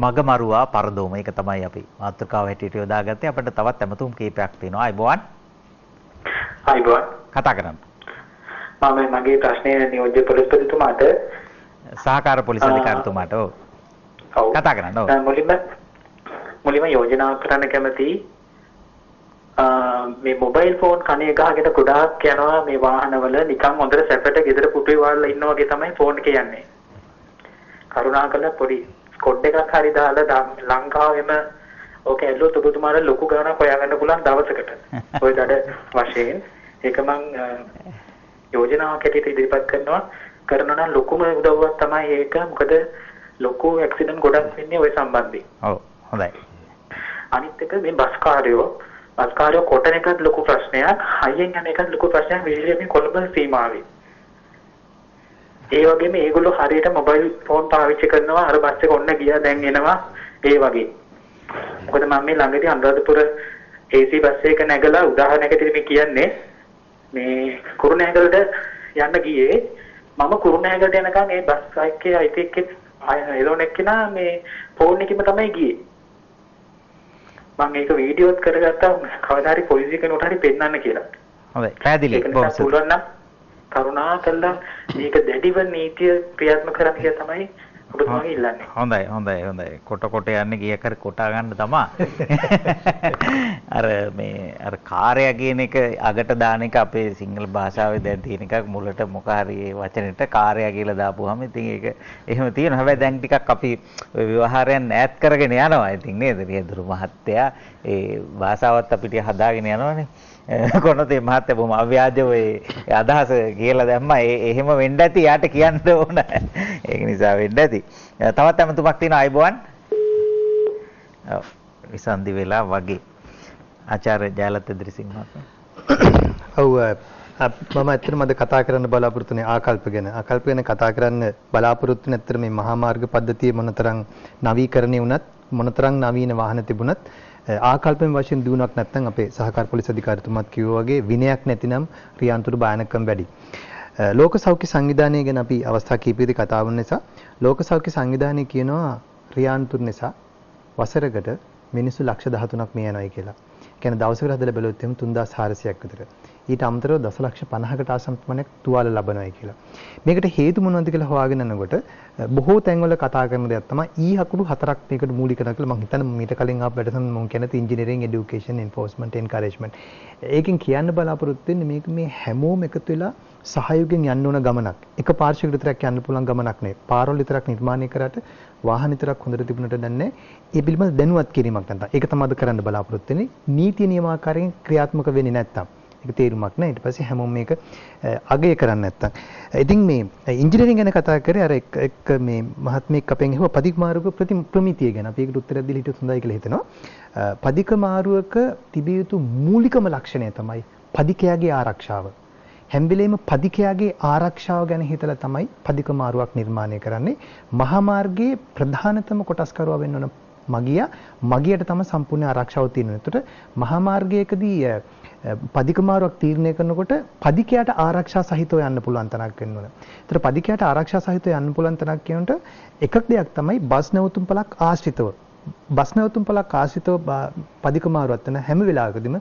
මගමරුවා පරදෝම ඒක තමයි අපි මාතෘකාව හැටියට යොදාගත්තේ. අපිට තවත් ඇමතුම් කීපයක් තියෙනවා. අයබෝවන්. අයබෝවන්. කතා කරන්න. මම මගේ ප්‍රශ්නේ නියෝජ්‍ය පොලිස්පතිතුමාට සහකාර පොලිස් අධිකාරිතුමාට ඔව්. කතා කරන්න. ඔව්. මුලින්ම යෝජනා කරන්න කැමති මේ මොබයිල් ෆෝන් කණේ ගහගෙන ගොඩාක් යනවා මේ වාහනවල නිකන් හොඳට සැපට ගෙදර පුටුවේ වාඩිලා ඉන්නා වගේ තමයි ෆෝන් එක යන්නේ. කරුණාකරලා පොඩි කොඩ් එකක් හරි දාලා ලංකාවෙම ඕක ඇල්ලුවොත් ඔබතුමාට ලොකු ගාණක් හොයාගන්න පුළුවන් දවසකට. ඔය දඩ වශයෙන් ඒක මං යෝජනාවක් හැටියට ඉදිරිපත් කරනවා නම් ලොකුම උදව්වක් තමයි ඒක. මොකද ලොකු ඇක්සිඩන්ට් ගොඩක් වෙන්නේ ওই සම්බන්ධයෙන්. ඔව් හොඳයි. අනිත් එක මේ බස් කාර්යෝ කොටන එකත් ලොකු ප්‍රශ්නයක්. හයියෙන් යන එකත් ලොකු ප්‍රශ්නයක්. විශේෂයෙන් කොළඹ සීමාවේ. ඒ වගේම මේගොල්ලෝ හරියට මොබයිල් ෆෝන් පාවිච්චි කරනවා. අර බස් එක ඔන්න ගියා දැන් එනවා ඒ වගේ. මොකද මම මේ ළඟදී අනුරාධපුර AC බස් එක නැගලා උදාහරණයකට මේ කියන්නේ මේ කුරුණෑගලට යන්න ගියේ මම කුරුණෑගලට යනකම් ඒ බස් එකේ අයිති එළවණ එක්කෙනා මේ ෆෝන් එකෙම තමයි ගියේ. මම ඒක වීඩියෝත් කරගත්තා කවදා හරි පොලිසිය කෙනෙකුට හරි පෙන්නන්න කියලා. හොඳයි. පැහැදිලි. බොහොම පුළුවන් කරුණාකරලා මේක දැඩිව නීතිය ක්‍රියාත්මක කරන්න කියලා තමයි ඔබතුමාගේ ඉල්ලන්නේ. හොඳයි. කොට යන්නේ ගිය කර කොටා ගන්න තමයි. අර කාර්යය කියන එක අගට දාන එක අපේ සිංහල භාෂාවේ දැන් තියෙන එකක්. මුලට මොක හරි වචනෙට කාර්යය කියලා දාපුවාම ඉතින් ඒක එහෙම තියෙනවා. හැබැයි දැන් ටිකක් අපි ඔය ව්‍යවහාරයන් ඈත් කරගෙන යනවා. ඉතින් නේද? රියදුරු මහත්තයා ඒ භාෂාවත් අපිට හදාගෙන යනවානේ. කොනතේ මහත්තයා බොහොම අව්‍යාජව ඒ අදහස කියලා දැම්මා. එහෙම වෙන්න ඇති යාට කියන්න ඕන. ඒක නිසා වෙන්න ඇති. තවත් අමතුමක් තියෙනවා. අයබෝවන්. ඔව්. විසන්දි වෙලා වගේ. ආචාර්ය ජයලත් ඉදිරිසිංහ මහත්මයා. ඔව් මම ඇත්තටම අද කතා කරන්න බලාපොරොත්තු වෙන්නේ ආකල්ප ගැන. ආකල්ප ගැන කතා කරන්න බලාපොරොත්තු වෙන ඇත්තට මේ මහා මාර්ග පද්ධතිය මොනතරම් නවීකරණය වුණත් මොනතරම් නවීන වාහන තිබුණත් ආකල්පෙන් වශයෙන් දිනුවක් නැත්නම් අපේ සහකාර පොලිස් අධිකාරිතුමාත් කිව්වා වගේ විනයක් නැතිනම් රියන්තුරු භයානකම් වැඩි. ලෝක සෞඛ්‍ය සංවිධානය ගැන අපි අවස්ථා කිහිපයකදී කතා වුණ නිසා ලෝක සෞඛ්‍ය සංවිධානය කියනවා රියන්තුරු නිසා වසරකට මිනිස්සු ලක්ෂ 13ක් මිය යනවායි කියලා. කියන්නේ දවසකට හදලා බැලුවොත් එහෙම 3400ක් විතර. ඊට අමතරව දසලක්ෂ 50කට ආසන්න ප්‍රමාණයක් තුවාල ලබනවායි කියලා. මේකට හේතු මොනවද කියලා හොයාගෙන යනකොට බොහෝ තැන්වල කතා කරන දෙයක් තමයි ඊ හකුරු හතරක් මේකට මූලික කරලා මම හිතන්නේ මීට කලින් ආපු වැඩසටහන මම කියන්නේ ඉන්ජිනියරින් এডুকেෂන් එන්ෆෝර්ස්මන්ට් එන්කරේජ්මන්ට්. ඒකෙන් කියන්න බලාපොරොත්තු වෙන්නේ මේක මේ හැමෝම එකතු වෙලා සහයෝගයෙන් යන්න ඕන ගමනක්. එක පාර්ශ්වයකට විතරක් යන්න පුළුවන් ගමනක් නෙවෙයි. පාරවල් විතරක් නිර්මාණය කරාට වාහන විතරක් හොඳට තිබුණට දැන්නේ ඒ පිළිබඳ දැනුවත් කිරීමක් නැත්නම් ඒක තමයි කරන්න බලාපොරොත්තු වෙන්නේ. නීති නියමාකාරයෙන් ක්‍රියාත්මක වෙන්නේ නැත්නම් ඒක තේරුමක් නැහැ. ඊට පස්සේ හැමෝම මේක අගය කරන්නේ නැත්තම්. ඉතින් මේ ඉන්ජිනියරින් ගැන කතා කරේ අර එක් මේ මහත්මයෙක් අපෙන් ඇහුවා පදික මාරුවක ප්‍රමිතිය ගැන. අපි ඒකට උත්තරයක් දීලා හිටියොත් හොඳයි කියලා හිතෙනවා. පදික මාරුවක තිබිය යුතු මූලිකම ලක්ෂණය තමයි පදිකයාගේ ආරක්ෂාව. හැම වෙලේම පදිකයාගේ ආරක්ෂාව ගැන හිතලා තමයි පදික මාරුවක් නිර්මාණය කරන්නේ. මහා මාර්ගයේ ප්‍රධානතම කොටස්කරුවා වෙන්න ඕන මගියට තමයි සම්පූර්ණ ආරක්ෂාව තියෙන්නේ. එතකොට මහා මාර්ගයකදී පදික මාරුවක් තීරණය කරනකොට පදිකයාට ආරක්ෂා සහිතව යන්න පුළුවන් තැනක් වෙන්න ඕන. ඒතර පදිකයාට ආරක්ෂා සහිතව යන්න පුළුවන් තැනක් කියනකොට එකක් දෙයක් තමයි බස් නැවතුම්පලක් ආශ්‍රිතව. බස් නැවතුම්පලක් ආශ්‍රිතව පදික මාරුවක් වෙන හැම වෙලාවකදීම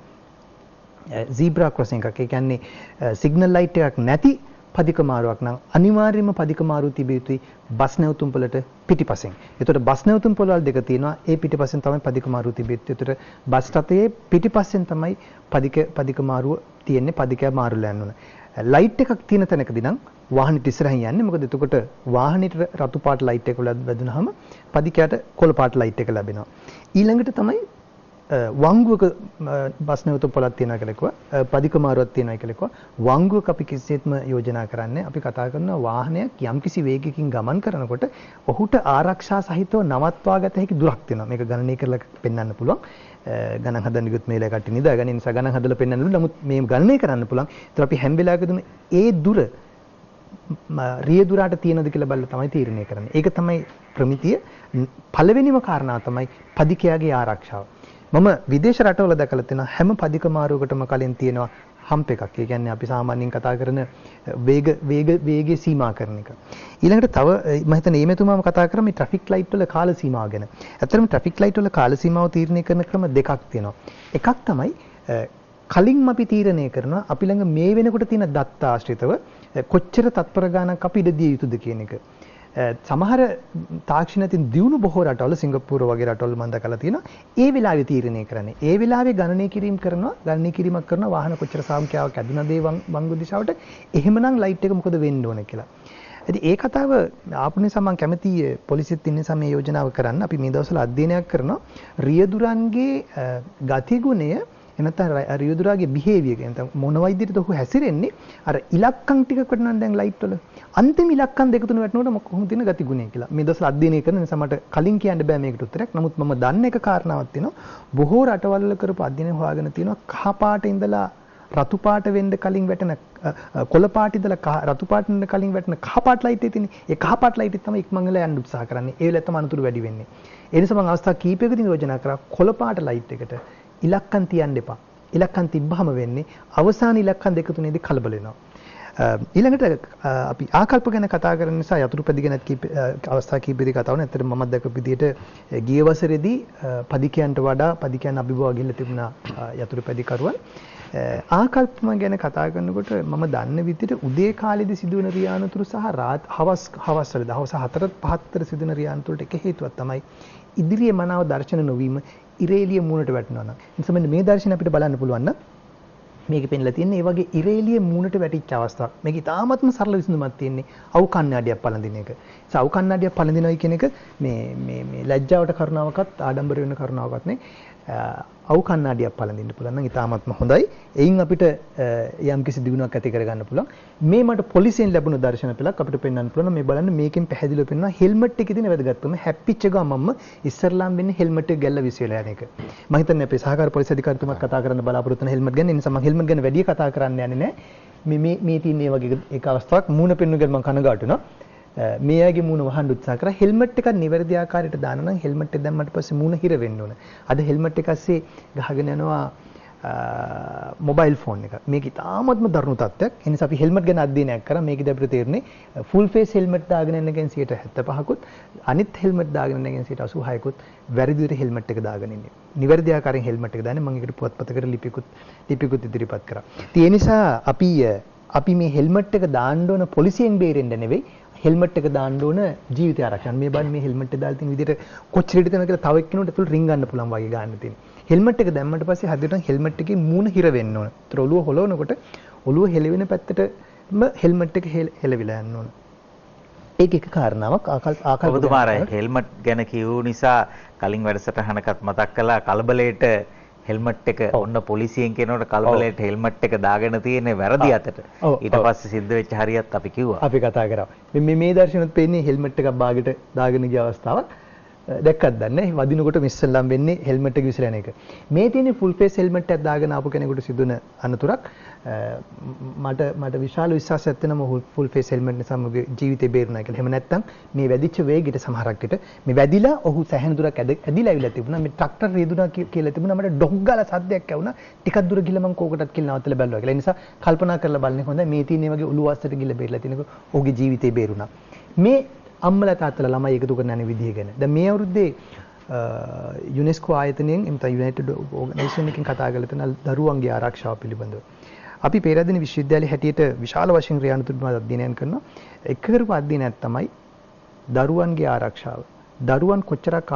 zebra crossing එකක්. ඒ කියන්නේ සිග්නල් ලයිට් එකක් නැති පදික මාරුවක් නම් අනිවාර්යයෙන්ම පදික මාරුව තිබිය යුතුයි බස් නැවතුම්පලට පිටිපස්සෙන්. ඒතකොට බස් නැවතුම්පලවල් දෙක තියෙනවා. ඒ පිටිපස්සෙන් තමයි පදික මාරුව තිබිය යුත්තේ. ඒතකොට බස් රථයේ පිටිපස්සෙන් තමයි පදික මාරුව තියෙන්නේ. පදිකයා මාරුලා යන්න ඕන. ලයිට් එකක් තියෙන තැනකදී නම් වාහනේ ඉස්සරහින් යන්නේ. මොකද එතකොට වාහනේට රතු පාට ලයිට් එක වැදුනහම පදිකයාට කොළ පාට ලයිට් එක ලැබෙනවා. ඊළඟට තමයි වංගුවක බස් නැවතුම්පලක් තියෙනවා කියලා කිව්වා. පදික මාරුවක් තියෙනවා කියලා කිව්වා. වංගුවක අපි කිසිසේත්ම යෝජනා කරන්නේ අපි කතා කරන වාහනයක් යම්කිසි වේගයකින් ගමන් කරනකොට ඔහුට ආරක්ෂා සහිතව නවත්වා ගත හැකි දුරක් තියෙනවා. මේක ගණනය කරලා පෙන්වන්න පුළුවන්. ගණන් හදන්න ගියොත් මේලා කට්ටිය නිදාගන්න නිසා ගණන් හදලා පෙන්වන්න පුළුවන්. නමුත් මේ ගණනය කරන්න පුළුවන්. ඒතර අපි හැම වෙලාවකදීම ඒ දුර රියදුරාට තියෙනවද කියලා බලලා තමයි තීරණය කරන්නේ. ඒක තමයි ප්‍රමිතිය. පළවෙනිම කාරණා තමයි පදිකයාගේ ආරක්ෂාව. මම විදේශ රටවල දැකලා තියෙනවා හැම පදික මාරුවකටම කලින් තියෙනවා හම්ප් එකක්. ඒ කියන්නේ අපි සාමාන්‍යයෙන් කතා කරන වේගයේ සීමා කරන එක. ඊළඟට තව මම හිතන්නේ මේ මෙතුමාම කතා කරා මේ ට්‍රැෆික් ලයිට් වල කාල සීමාව ගැන. ඇත්තටම ට්‍රැෆික් ලයිට් වල කාල සීමාව තීරණය කරන ක්‍රම දෙකක් තියෙනවා. එකක් තමයි කලින්ම අපි තීරණය කරනවා අපි ළඟ මේ වෙනකොට තියෙන දත්ත ආශ්‍රිතව කොච්චර තත්පර ගානක් අපි ඉඩ දිය යුතුද කියන එක. සමහර තාක්ෂණයකින් දියුණු බොහෝ රටවල සිංගප්පූරු වගේ රටවල මම දැකලා තියෙනවා ඒ වෙලාවේ තීරණය කරන්නේ. ඒ වෙලාවේ ගණනය කිරීමක් කරනවා වාහන කොච්චර සංඛ්‍යාවක් ඇදුනද ඒ වංගු දිශාවට. එහෙමනම් ලයිට් එක මොකද වෙන්න ඕන කියලා. ඉතින් ඒ කතාව ආපු නිසා මම කැමති පොලිසියත් ඉන්න නිසා මේ යෝජනාව කරන්න. අපි මේ දවස්වල අධ්‍යයනයක් කරනවා රියදුරන්ගේ ගතිගුණය එනතර රියදුරාගේ බිහේවියර් එක නැත්නම් මොන වයිද්දිරද ඔහු හැසිරෙන්නේ අර ඉලක්කම් ටිකක් වටනවා දැන් ලයිට් වල අන්තිම ඉලක්කම් දෙක තුන වටනකොට කොහොමද තියෙන ගතිගුණය කියලා මේ දවස්වල අධ්‍යයනය කරන නිසා මට කලින් කියන්න බෑ මේකට උත්තරයක්. නමුත් මම දන්න එක කාරණාවක් තියෙනවා බොහෝ රටවල් වල කරපු අධ්‍යයනය හොයාගෙන තියෙනවා කහ පාට ඉඳලා රතු පාට වෙන්න කලින් වැටෙන කොළ පාට ඉඳලා රතු පාට වෙන්න කලින් වැටෙන කහ පාට ලයිට් එක තියෙන්නේ. ඒ කහ පාට ලයිට් එක තමයි ඉක්මන් වෙලා යන්න උත්සාහ කරන්නේ. ඒ වෙලාවට තමයි අනතුරු වැඩි වෙන්නේ. ඒ නිසා මම අවස්ථා කීපයකදී යෝජනා කරා කොළ පාට ලයිට් එකට ඉලක්කම් තියන්න එපා. ඉලක්කම් තිබ්බහම වෙන්නේ අවසාන ඉලක්කම් දෙක තුනේදී කලබල වෙනවා. ඊළඟට අපි ආකල්ප ගැන කතා කරන නිසා යතුරු පැදි ගැන අවස්ථා කීපෙදී කතා වුණා. ඇත්තටම මම දැකපු විදිහට ගිය වසරේදී පදිකයන්ට වඩා පදිකයන් අභිභවා ගිහිල්ලා තිබුණා යතුරු පැදි කරුවන්. ආකල්පම ගැන කතා කරනකොට මම දන්න විදිහට උදේ කාලේදී සිදුවන රියානතුරු සහ හවස් වල දවස් 4-5 සිදුවන රියානතුරුට එක හේතුවක් තමයි ඉදිරියේ මනාව දර්ශන නොවීම ඉරේලිය මූණට වැටෙනවා නම්. නිසා මෙන්න මේ දර්ශන අපිට බලන්න පුළුවන් නම් මේකේ පෙන්ලා තියෙන්නේ මේ වගේ ඉරේලිය මූණට වැටිච්ච අවස්ථාවක්. මේක ඉතාමත්ම සරල විසඳුමක් තියෙන්නේ අවු කණ්ණාඩියක් පළඳින එක. ඒ අවු කණ්ණාඩියක් පළඳිනවයි කියන එක මේ ලැජ්ජාවට කරුණාවකත් ආඩම්බර වෙන කරුණාවකත් නේ. අවු කණ්ණාඩියක් පළඳින්න පුළුවන් නම් ඉතාමත්ම හොඳයි. එයින් අපිට යම්කිසි දියුණුවක් ඇති කරගන්න පුළුවන්. මේ මට පොලිසියෙන් ලැබුණු දර්ශන පෙළක් අපිට පෙන්වන්න පුළුවන්. මේ බලන්න මේකෙන් පැහැදිලිව පෙන්වනවා හෙල්මට් එකේ තියෙන වැදගත්කම. හැප්පිච්ච ගමන්ම ඉස්සරලාම් වෙන්නේ හෙල්මට් එක ගැල්ල විශ්වෙලා යන එක. මම හිතන්නේ අපේ සහකාර පොලිස් අධිකාරිතුමාත් කතා කරන්න බලාපොරොත්තු වෙන හෙල්මට් ගැන. ඒ නිසා මම හෙල්මට් ගැන වැඩි කතා කරන්න යන්නේ නැහැ. මේ තියෙන මේ වගේ එක අවස්ථාවක් මූණ පෙන්වන ගැන මම කනගාටු වෙනවා. මේ අයගේ මූණ වහන්න උත්සාහ කරා. හෙල්මට් එකක් නිවැරදි ආකාරයට දාන නම් හෙල්මට් එක දැම්මට පස්සේ මූණ හිර වෙන්න ඕන. අද හෙල්මට් එක ඇස්සේ ගහගෙන යනවා මොබයිල් ෆෝන් එක. මේක ඉතාමත්ම දරුණු තත්ත්වයක්. ඒ නිසා අපි හෙල්මට් ගැන අධ්‍යයනයක් කරා. මේකදී අපිට තේරෙන්නේ ෆුල් ෆේස් හෙල්මට් දාගෙන යන එකෙන් 75%කුත් අනිත් හෙල්මට් දාගෙන යන එකෙන් 86%කුත් වැරදි විදිහට හෙල්මට් එක දාගෙන ඉන්නේ. නිවැරදි ආකාරයෙන් හෙල්මට් එක දාන්නේ. මම ඒකට පුවත්පතකට ලිපිකුත් ඉදිරිපත් කරා. ඒ නිසා අපි මේ හෙල්මට් එක දාන්න ඕන පොලිසියෙන් බේරෙන්න නෙවෙයි හෙල්මට් එක දාන්න ඕන ජීවිතය ආරක්ෂා. මේ බලන්න මේ හෙල්මට් එක දාලා තියෙන විදිහට කොච්චර හිට තියෙනවද කියලා තව එක්කෙනෙකුට ඇතුළට රින් ගන්න පුළුවන් වගේ ගන්න තියෙනවා. හෙල්මට් එක දැම්මට පස්සේ හදිසියෙන් හෙල්මට් එකේ මූණ හිර වෙන්න ඕන. ඒතර ඔළුව හොලවනකොට ඔළුව හෙලවෙන පැත්තටම හෙල්මට් එක හෙලවිලා යන්න ඕන. ඒක එක කාරණාවක් ඔබතුමාලා හෙල්මට් ගැන කියූ නිසා කලින් වැඩසටහනකත් මතක් කළා කලබලයට හෙල්මට් එක ඔන්න පොලිසියෙන් කියනකොට කලබලයට හෙල්මට් එක දාගෙන තියෙන්නේ වැරදි අතට. ඊට පස්සේ සිද්ධ වෙච්ච හරියත් අපි කිව්වා. අපි කතා කරා. මේ දර්ශනෙත් පෙන්නේ හෙල්මට් එකක් බාගෙට දාගෙන ගිය අවස්ථාවක්. දැක්කත් දන්නේ වදිනකොට මිස්සල්ලම් වෙන්නේ හෙල්මට් එක විසිරෙන එක. මේ තියෙන ෆුල් ෆේස් හෙල්මට් එකක් දාගෙන ආපු කෙනෙකුට සිදුවන අනතුරක් මට විශාල විශ්වාසයක් තියෙනවා ෆුල් ෆේස් හෙල්මට් නිසා මගේ ජීවිතේ බේරුණා කියලා. එහෙම නැත්නම් මේ වැදිච්ච වේගෙට සමහරක් විට මේ වැදිලා ඔහු සැහැණ දුරක් ඇදිලා ඇවිල්ලා තිබුණා. මේ ට්‍රැක්ටර් රියදුනා කියලා තිබුණා. මට ඩොග් ගාලා සද්දයක් ඇහුණා. ටිකක් දුර ගිහලා මම කෝකටත් කියලා නවත්තලා බැලුවා කියලා. ඒ නිසා කල්පනා කරලා බලන්නේ හොඳයි. මේ තියෙන වගේ ඔළුව අස්සට ගිහලා බේරලා තිනකොට ඔහුගේ ජීවිතේ බේරුණා. මේ අම්මලා තාත්තලා ළමයි එකතු කරන යන විදිය ගැන. දැන් මේ අවුරුද්දේ යුනෙස්කෝ ආයතනයෙන් එමෙත යුනයිටඩ් ඕගනයිසේෂන් එකකින් කතා කරලා තියෙන දරුවන්ගේ ආරක්ෂාව පිළිබඳව. අපි පේරාදෙණිය විශ්වවිද්‍යාලයේ හැටියට විශාල වශයෙන් රියානතුරු පිළිබඳව අධ්‍යයනයක් කරනවා. එක කරපු අධ්‍යයනයක් තමයි දරුවන්ගේ ආරක්ෂාව. දරුවන් කොච්චරක්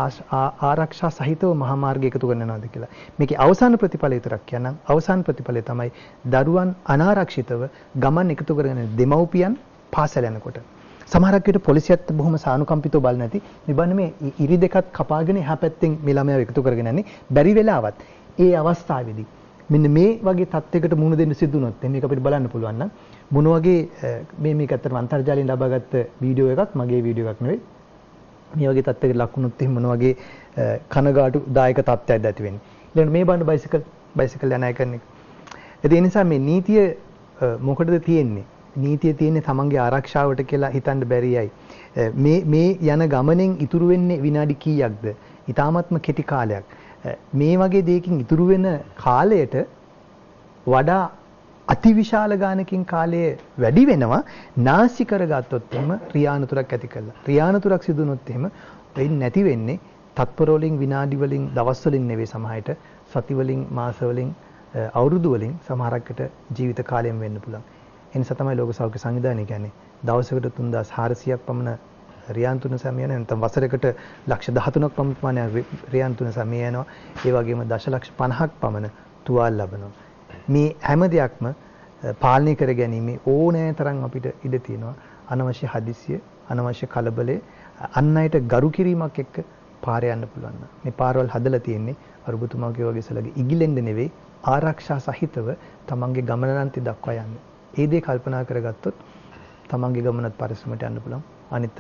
ආරක්ෂා සහිතව මහා මාර්ගය එකතු කරනවද කියලා. මේකේ අවසාන ප්‍රතිඵලය විතරක් කියනනම් අවසාන ප්‍රතිඵලය තමයි දරුවන් අනාරක්ෂිතව ගමන් එකතු කරගෙන දෙමව්පියන් පාසල යනකොට. සමහරක් විට පොලිසියත් බොහොම සානුකම්පිතව බලන්නේ නැති මේ බන්නේ මේ ඉරි දෙකත් කපාගෙන එහා පැත්තෙන් මේ ළමයාව එකතු කරගෙන යන්නේ බැරි වෙලාවත් ඒ අවස්ථාවේදී මෙන්න මේ වගේ තත්යකට මුහුණ දෙන්න සිදු වුණොත් මේක අපිට බලන්න පුළුවන් නම් මොන වගේ මේක ඇත්තටම අන්තර්ජාලයෙන් ලබාගත්ත වීඩියෝ එකක් මගේ වීඩියෝ එකක් නෙවෙයි මේ වගේ තත්යකට ලක් වුණොත් එහෙනම් මොන වගේ කනගාටු දායක තත්ත්වයක්ද ඇති වෙන්නේ ඊළඟට මේ බන්න බයිසිකල් යන අය කරන එක ඒ නිසා මේ නීතිය මොකටද තියෙන්නේ නීතිය තියෙන්නේ තමන්ගේ ආරක්ෂාවට කියලා හිතන්න බැරියයි. මේ යන ගමනෙන් ඉතුරු වෙන්නේ විනාඩි කීයක්ද? ඊටාත්ම කෙටි කාලයක්. මේ වගේ දෙයකින් ඉතුරු වෙන කාලයට වඩා අතිවිශාල ගානකින් කාලය වැඩි වෙනවා නාස්ති කරගත්තොත් එහෙම රියානතුරක් ඇති කළා. රියානතුරක් සිදු වුණොත් එහෙම වෙන්නේ නැති වෙන්නේ තත්පර වලින් විනාඩි වලින් දවස් වලින් නෙවෙයි සමහරට සති වලින් මාස වලින් අවුරුදු වලින් සමහරකට ජීවිත කාලයෙන් වෙන්න පුළුවන්. ඒ නිසා තමයි ලෝක සෞඛ්‍ය සංවිධානය කියන්නේ දවසකට 3400ක් පමණ රියාන්තුන සමය නැත්නම් වසරකට ලක්ෂ 13ක් පමණ ප්‍රමාණයක් රියාන්තුන සමය යනවා. ඒ වගේම දශලක්ෂ 50ක් පමණ තුවාල ලබනවා. මේ හැම දෙයක්ම පාලනය කර ගැනීම ඕනෑ තරම් අපිට ඉඩ තියෙනවා. අනවශ්‍ය හදිසිය, අනවශ්‍ය කලබලයේ අන් අයට ගරු කිරීමක් එක්ක පාර යන්න පුළුවන්. මේ පාරවල් හදලා තියෙන්නේ අර ඔබතුමාගේ වගේ සලගේ ඉගිලෙන්න නෙවෙයි ආරක්ෂා සහිතව තමන්ගේ ගමනාන්තය දක්වා යන්න. ඒ දේ කල්පනා කරගත්තොත් තමන්ගේ ගමනත් පරිස්සමට යන්න පුළුවන්. අනිත්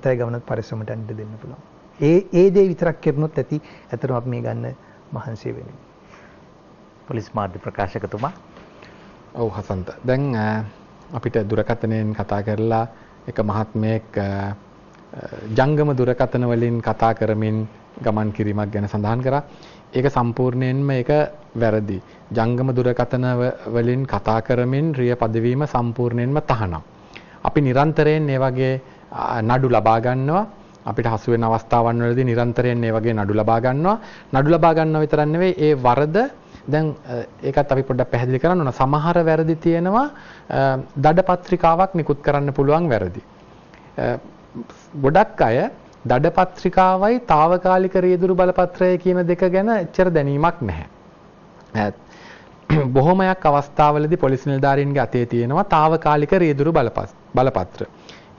අය ගමනත් පරිස්සමට යන්න දෙන්න පුළුවන්. ඒ දේ විතරක් කරනොත් ඇති. ඇත්තටම අපි මේ ගන්න මහන්සිය වෙන්නේ. පොලිස් මාධ්‍ය ප්‍රකාශකතුමා. ඔව් හසන්ත. දැන් අපිට දුරකථනයෙන් කතා කරලා එක මහත්මයෙක් ජංගම දුරකථන වලින් කතා කරමින් ගමන් කිරීමක් ගැන සඳහන් කරා. ඒක සම්පූර්ණයෙන්ම ඒක වැරදි. ජංගම දුරකථන වලින් කතා කරමින් රිය පදවීම සම්පූර්ණයෙන්ම තහනම්. අපි නිරන්තරයෙන් මේ වගේ නඩු ලබා ගන්නවා. අපිට හසු වෙන අවස්ථාවන් වලදී නිරන්තරයෙන් මේ වගේ නඩු ලබා ගන්නවා. නඩු ලබා ගන්නව විතරක් නෙවෙයි ඒ වරද දැන් ඒකත් අපි පොඩ්ඩක් පැහැදිලි කරන්න ඕන. සමහර වැරදි තියෙනවා දඩ පත්‍රිකාවක් නිකුත් කරන්න පුළුවන් වැරදි. ගොඩක් අය දඩ පත්‍රිකාවයි తాවකාලික රියදුරු බලපත්‍රය කියන දෙක ගැන එච්චර දැනීමක් නැහැ. බොහොමයක් අවස්ථාවලදී පොලිස් නිලධාරීන්ගේ අතේ තියෙනවා తాවකාලික රියදුරු බලපත්‍ර.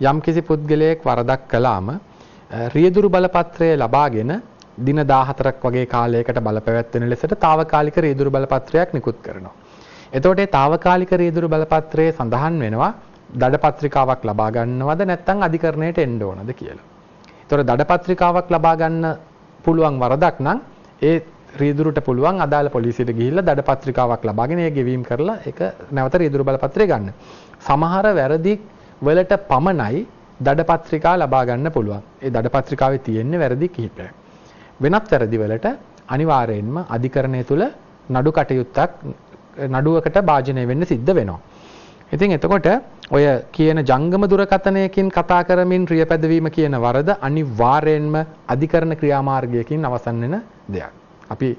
යම්කිසි පුද්ගලයෙක් වරදක් කළාම රියදුරු බලපත්‍රය ලබාගෙන දින 14ක් වගේ කාලයකට බලපැවැත්වෙන ලෙසට తాවකාලික රියදුරු බලපත්‍රයක් නිකුත් කරනවා. එතකොට ඒ తాවකාලික රියදුරු බලපත්‍රයේ සඳහන් වෙනවා දඩ පත්‍රිකාවක් ලබා ගන්නවද නැත්නම් අධිකරණයට එන්න ඕනද කියලා. ඒතකොට දඩ පත්‍රිකාවක් ලබා ගන්න පුළුවන් වරදක් නම් ඒ රියදුරුට පුළුවන් අදාළ පොලිසියට ගිහිල්ලා දඩ පත්‍රිකාවක් ලබාගෙන ඒ ගෙවීම් කරලා ඒක නැවත රියදුරු බලපත්‍රය ගන්න. සමහර වැරදි වලට පමණයි දඩ පත්‍රිකා ලබා ගන්න පුළුවන්. ඒ දඩ පත්‍රිකාවේ තියෙන්නේ වැරදි කිහිපයක්. වෙනත් වැරදි වලට අනිවාර්යයෙන්ම අධිකරණය තුල නඩු කටයුත්තක් නඩුවකට භාජනය වෙන්න සිද්ධ වෙනවා. ඉතින් එතකොට ඔය කියන ජංගම දුරකථනයකින් කතා කරමින් රියපැදවීම කියන වරද අනිවාර්යයෙන්ම අධිකරණ ක්‍රියාමාර්ගයකින් අවසන් වෙන දෙයක්. අපි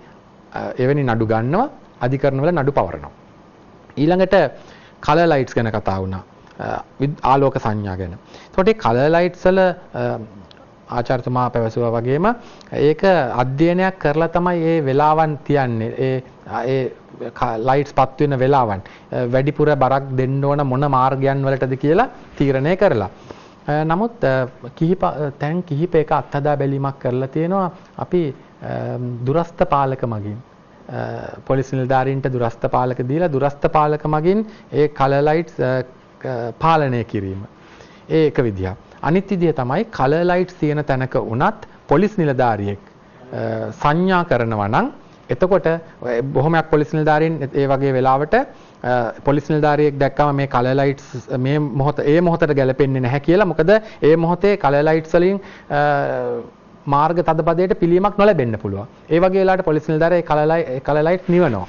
එවැනි නඩු ගන්නවා අධිකරණ වල නඩු පවරනවා. ඊළඟට කලර් ලයිට්ස් ගැන කතා වුණා. ආලෝක සංඥා ගැන. එතකොට මේ කලර් ලයිට්ස් වල ආචාර්යතුමා පැවසුවා වගේම ඒක අධ්‍යයනයක් කරලා තමයි මේ වෙලාවන් තියන්නේ. ඒ ලයිට්ස් පත් වෙන වෙලාවන් වැඩිපුර බරක් දෙන්න ඕන මොන මාර්ගයන් වලටද කියලා තීරණය කරලා. නමුත් තැන් කිහිපයක අත්හදා බැලීමක් කරලා තියෙනවා අපි දුරස්ථ පාලක මගින් පොලිස් නිලධාරීන්ට දුරස්ථ පාලක දීලා දුරස්ථ පාලක මගින් ඒ කලර් ලයිට්ස් පාලනය කිරීම. ඒ එක විදියක්. අනිත් විදිය තමයි කලර් ලයිට්ස් තියෙන තැනක වුණත් පොලිස් නිලධාරියෙක් සංඥා කරනවා නම් එතකොට බොහොමයක් පොලිස් නිලධාරීන් ඒ වගේ වෙලාවට පොලිස් නිලධාරියෙක් දැක්කම මේ කලර් ලයිට්ස් මේ මොහොතට ගැලපෙන්නේ නැහැ කියලා. මොකද ඒ මොහොතේ කලර් ලයිට්ස් වලින් මාර්ග තදපදයට පිළියමක් නොලැබෙන්න පුළුවන්. ඒ වගේ වෙලාවට පොලිස් නිලධාරියා කලර් ලයිට් නිවනවා.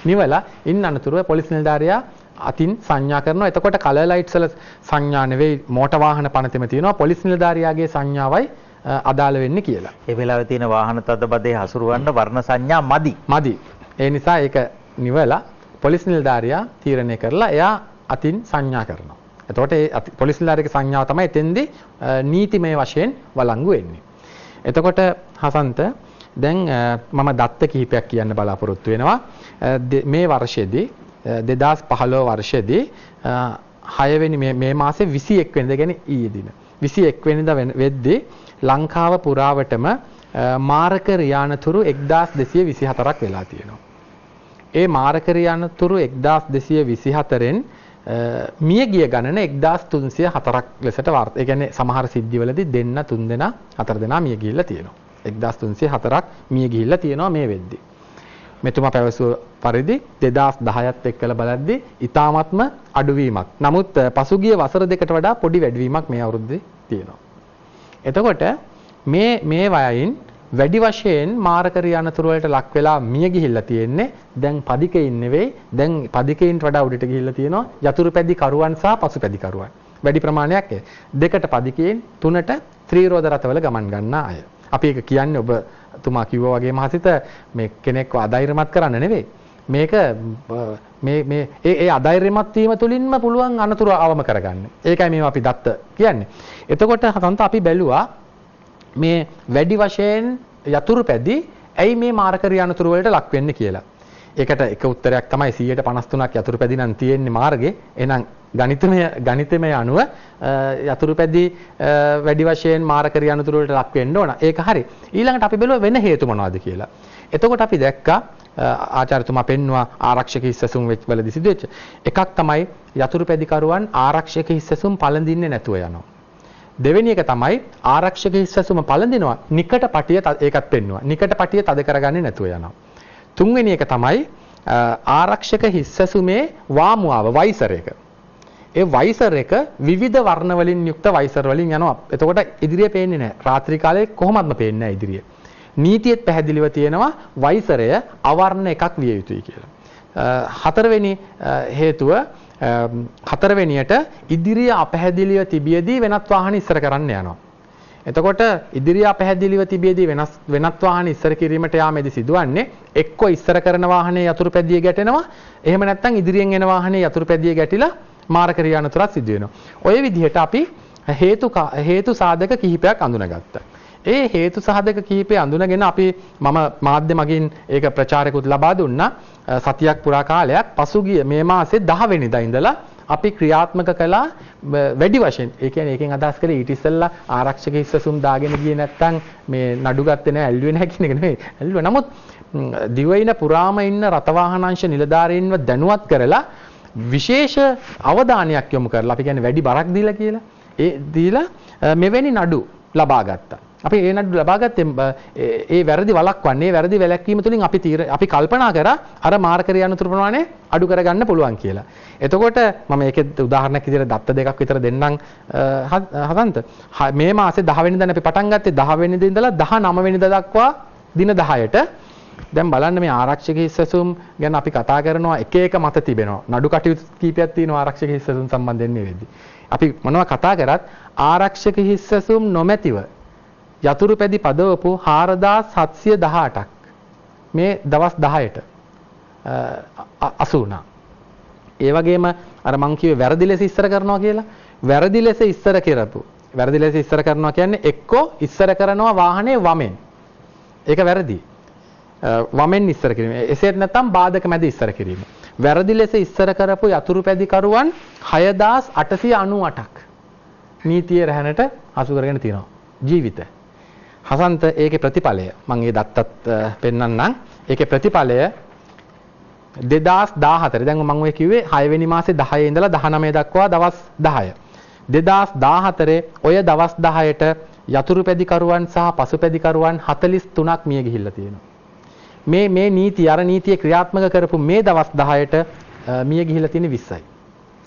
නිවලා ඉන්න අනතුරුව පොලිස් නිලධාරියා අතින් සංඥා කරනවා. එතකොට කලර් ලයිට්ස් වල සංඥා නෙවෙයි මෝටර් වාහන පනතෙම තියෙනවා පොලිස් නිලධාරියාගේ සංඥාවයි අදාළ වෙන්නේ කියලා. ඒ වෙලාවේ තියෙන වාහන තදබදේ හසුරවන්න වර්ණ සංඥා මදි. ඒ නිසා ඒක නිවලා පොලිස් නිලධාරියා තීරණය කරලා එයා අතින් සංඥා කරනවා. එතකොට ඒ පොලිස් නිලධාරියාගේ සංඥාව තමයි එතෙන්දී නීතිමය වශයෙන් වළංගු වෙන්නේ. එතකොට හසන්ත දැන් මම දත්ත කිහිපයක් කියන්න බලාපොරොත්තු වෙනවා. මේ වර්ෂයේදී 2015 වර්ෂයේදී 6 වෙනි මේ මාසේ 21 වෙනිදා කියන්නේ ඊයේ දින 21 වෙනිදා වෙද්දී ලංකාව පුරාවටම මාරක රියානතුරු 1224ක් වෙලා තියෙනවා. ඒ මාරක රියානතුරු 1224න් මියගිය ගණන 1304ක් ලෙසට ඒ කියන්නේ සමහර සිද්ධිවලදී දෙන්න 3 දෙනා 4 දෙනා මිය ගිහිල්ලා තියෙනවා. 1304ක් මිය ගිහිල්ලා තියෙනවා මේ වෙද්දී. මෙතුමා පැවසුව පරිදි 2010ත් එක්කලා බලද්දී ඊ타මත්ම අඩුවීමක්. නමුත් පසුගිය වසර දෙකට වඩා පොඩි වැඩිවීමක් මේ අවුරුද්දේ තියෙනවා. එතකොට මේ වයයින් වැඩි වශයෙන් මාරකරී අනතුරු වලට ලක් වෙලා මිය ගිහිල්ලා තියෙන්නේ දැන් පදිකයින් නෙවෙයි දැන් පදිකයින්ට වඩා උඩට ගිහිල්ලා තියෙනවා යතුරුපැදි කරුවන් සහ පසුපැදි කරුවන් වැඩි ප්‍රමාණයක් දෙකට පදිකයින් තුනට ත්‍රිරෝද රථවල ගමන් ගන්නා අය. අපි ඒක කියන්නේ ඔබ තුමා කිව්වා වගේ මහසිත මේ කෙනෙක්ව අධෛර්යමත් කරන්න නෙවෙයි. මේක මේ අධෛර්යමත් වීම තුලින්ම පුළුවන් අනතුරු අවම කරගන්න. ඒකයි මේවා අපි දත්ත කියන්නේ. එතකොට හතන්ත අපි බැලුවා මේ වැඩි වශයෙන් යතුරුපැදි ඇයි මේ මාරකරී අනතුරු වලට ලක් වෙන්නේ කියලා. ඒකට එක උත්තරයක් තමයි 153ක් යතුරුපැදි නම් තියෙන්නේ මාර්ගේ. එහෙනම් ගණිතමය අනුව යතුරුපැදි වැඩි වශයෙන් මාරකරී අනතුරු වලට ලක් වෙන්න ඕන. ඒක හරි. ඊළඟට අපි බැලුවා වෙන හේතු මොනවද කියලා. එතකොට අපි දැක්කා ආචාර්යතුමා පෙන්නවා ආරක්ෂක හිස්සසුම් වලදී සිදුවෙච්ච එකක් තමයි යතුරුපැදි කරුවන් ආරක්ෂක හිස්සසුම් පළඳින්නේ නැතුව යනවා. දෙවෙනි එක තමයි ආරක්ෂක හිස්සසුම පළඳිනවා නිකට පටිය ඒකත් පෙන්නවා. නිකට පටිය තද කරගන්නේ නැතුව යනවා. තුන්වෙනි එක තමයි ආරක්ෂක හිස්සසුමේ වාමුවාව වයිසර් එක. ඒ වයිසර් එක විවිධ වර්ණ වලින් යුක්ත වයිසර් වලින් යනවා. එතකොට ඉදිරිය පේන්නේ නැහැ. රාත්‍රී කාලේ කොහොමත්ම පේන්නේ නැහැ ඉදිරිය. නීතියත් පැහැදිලිව තියෙනවා වයිසරය අවර්ණ එකක් විය යුතුයි කියලා. හතරවෙනි හේතුව හතරවෙනියට ඉදිරිය අපැහැදිලිව තිබියදී වෙනත් වාහන ඉස්සර කරන්න යනවා. එතකොට ඉදිරිය අපැහැදිලිව තිබියදී වෙනත් වාහන ඉස්සර කිරීමට යාමේදී සිදුවන්නේ එක්ක ඉස්සර කරන වාහනේ යතුරුපැදිය ගැටෙනවා. එහෙම නැත්නම් ඉදිරියෙන් එන වාහනේ යතුරුපැදිය ගැටිලා මාරකරී අනතුරක් සිදු වෙනවා. ඔය විදිහට අපි හේතු සාධක කිහිපයක් අඳුනගත්තා. ඒ හේතු සාධක කිහිපය අඳුනගෙන අපි මම මාධ්‍ය මගින් ඒක ප්‍රචාරකුත් ලබා දුන්නා. සතියක් පුරා කාලයක් පසුගිය මේ මාසේ 10 වෙනිදා ඉඳලා අපි ක්‍රියාත්මක කළා වැඩි වශයෙන්. ඒ කියන්නේ ඒකෙන් අදහස් කරේ ඊට ඉස්සෙල්ලා ආරක්ෂක හිස්සසුම් දාගෙන ගියේ නැත්නම් මේ නඩු ගත්තේ නැහැ ඇල්ලුවේ නැහැ කියන එක නෙමෙයි. ඇල්ලුවා. නමුත් දිවයින පුරාම ඉන්න රථවාහනාංශ නිලධාරීන්ව දැනුවත් කරලා විශේෂ අවධානයක් යොමු කරලා අපි කියන්නේ වැඩි බරක් දීලා කියලා. ඒ දීලා මෙවැනි නඩු ලබා ගත්තා. අපි ඒ නඩු ලබා ගත්තේ ඒ වැරදි වළක්වන්නේ වැරදි වැළැක්වීම තුළින් අපි කල්පනා කරා අර මාරකරී අනතුරු ප්‍රමාණය අඩු කරගන්න පුළුවන් කියලා. එතකොට මම ඒකෙත් උදාහරණයක් විදිහට දත්ත දෙකක් විතර දෙන්නම් හදන්ත. මේ මාසේ 10 වෙනිදානේ අපි පටන් ගත්තේ 10 වෙනිදා ඉඳලා 19 වෙනිදා දක්වා දින 10ට දැන් බලන්න මේ ආරක්ෂක හිස්සසුම් ගැන අපි කතා කරනවා එක එක මත තිබෙනවා. නඩු කටයුතු කීපයක් තියෙනවා ආරක්ෂක හිස්සසුම් සම්බන්ධයෙන් මේ වෙද්දි. අපි මොනවා කතා කරත් ආරක්ෂක හිස්සසුම් නොමැතිව යතුරුපැදි පදවපු 4718ක් මේ දවස් 10ට අසු වුණා. ඒ වගේම අර මං කිව්වේ වැරදි ලෙස ඉස්සර කරනවා කියලා. වැරදි ලෙස ඉස්සර කරනවා කියන්නේ එක්කෝ ඉස්සර කරනවා වාහනේ වමෙන්. ඒක වැරදි. වමෙන් ඉස්සර කිරීම. එසේත් නැත්නම් බාධක මැද ඉස්සර කිරීම. වැරදි ලෙස ඉස්සර කරපු යතුරුපැදි කරුවන් 6898ක් නීතියේ රැහැනට හසු කරගෙන තියෙනවා. ජීවිත. හසන්ත ඒකේ ප්‍රතිඵලය මම ඒ දත්තත් පෙන්නන්නම්. ඒකේ ප්‍රතිඵලය 2014 දැන් මම ඔය කිව්වේ 6 වෙනි මාසේ 10 ඉඳලා 19 දක්වා දවස් 10. 2014 ඔය දවස් 10ට යතුරුපැදි කරුවන් සහ පසුපැදි කරුවන් 43ක් මිය ගිහිල්ලා තියෙනවා. මේ නීතිය අර නීතිය ක්‍රියාත්මක කරපු මේ දවස් 10ට මිය ගිහිල්ලා තියෙන 20යි.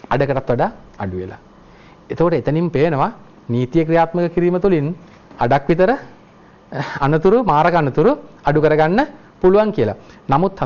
අඩකටත් වඩා අඩු වෙලා. එතකොට එතනින් පේනවා නීතිය ක්‍රියාත්මක කිරීම තුළින් අඩක් විතර අනතුරු මාරක අනතුරු අඩු කරගන්න පුළුවන් කියලා. නමුත්